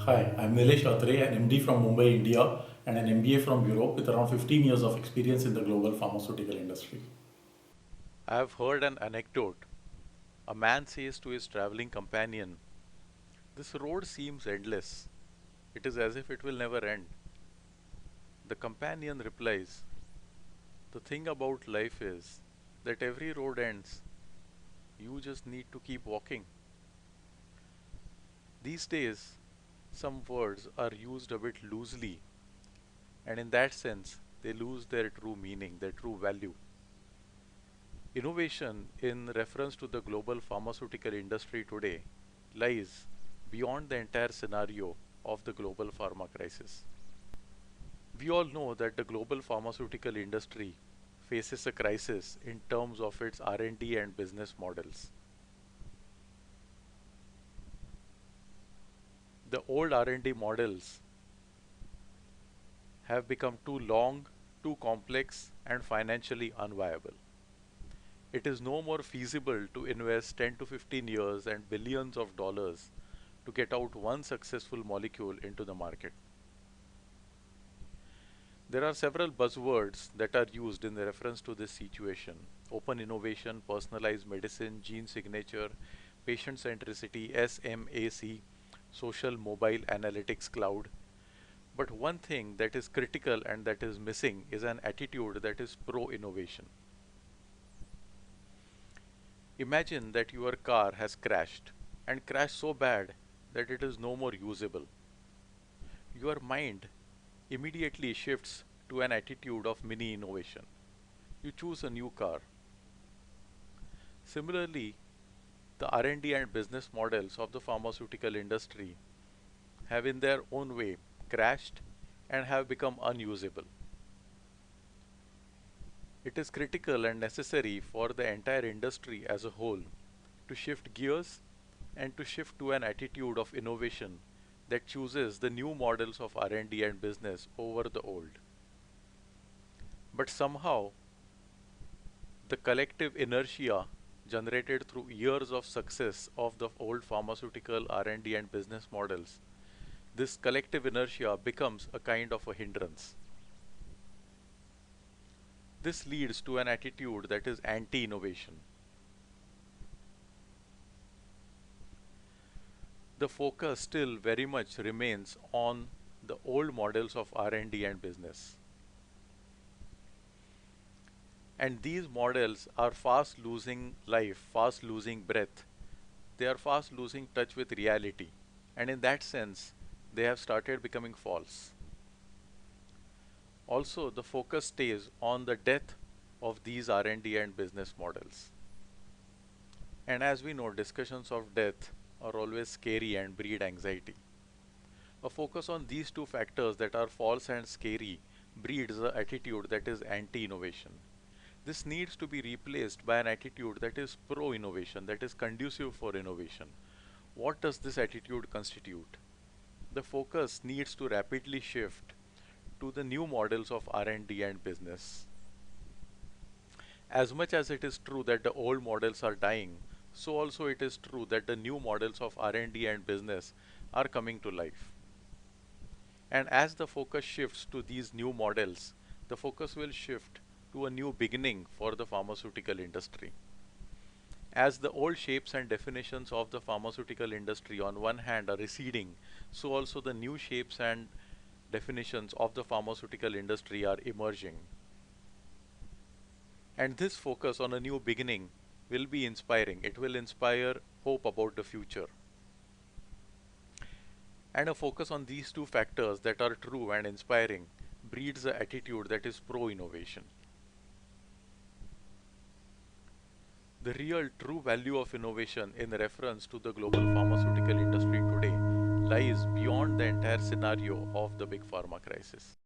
Hi, I'm Nilesh Atre, an MD from Mumbai, India, and an MBA from Europe with around 15 years of experience in the global pharmaceutical industry. I have heard an anecdote. A man says to his traveling companion, "This road seems endless. It is as if it will never end." The companion replies, "The thing about life is that every road ends. You just need to keep walking." These days, some words are used a bit loosely, and in that sense, they lose their true meaning, their true value. Innovation, in reference to the global pharmaceutical industry today, lies beyond the entire scenario of the global pharma crisis. We all know that the global pharmaceutical industry faces a crisis in terms of its R&D and business models. The old R&D models have become too long, too complex, and financially unviable. It is no more feasible to invest 10 to 15 years and billions of dollars to get out one successful molecule into the market. There are several buzzwords that are used in the reference to this situation: open innovation, personalized medicine, gene signature, patient centricity, SMAC, social mobile analytics cloud. But one thing that is critical and that is missing is an attitude that is pro innovation. Imagine that your car has crashed, and crashed so bad that it is no more usable. Your mind immediately shifts to an attitude of mini innovation. You choose a new car. Similarly, the R&D and business models of the pharmaceutical industry have in their own way crashed and have become unusable. It is critical and necessary for the entire industry as a whole to shift gears and to shift to an attitude of innovation that chooses the new models of R&D and business over the old. But somehow, the collective inertia generated through years of success of the old pharmaceutical R&D and business models, this collective inertia becomes a kind of a hindrance. This leads to an attitude that is anti-innovation. The focus still very much remains on the old models of R&D and business. And these models are fast losing life, fast losing breath. They are fast losing touch with reality. And in that sense, they have started becoming false. Also, the focus stays on the death of these R&D and business models. And as we know, discussions of death are always scary and breed anxiety. A focus on these two factors that are false and scary breeds an attitude that is anti-innovation. This needs to be replaced by an attitude that is pro-innovation, that is conducive for innovation. What does this attitude constitute? The focus needs to rapidly shift to the new models of R&D and business. As much as it is true that the old models are dying, so also it is true that the new models of R&D and business are coming to life. And as the focus shifts to these new models, the focus will shift to a new beginning for the pharmaceutical industry. As the old shapes and definitions of the pharmaceutical industry on one hand are receding, so also the new shapes and definitions of the pharmaceutical industry are emerging. And this focus on a new beginning will be inspiring. It will inspire hope about the future. And a focus on these two factors that are true and inspiring breeds an attitude that is pro-innovation. The real true value of innovation in reference to the global pharmaceutical industry today lies beyond the entire scenario of the big pharma crisis.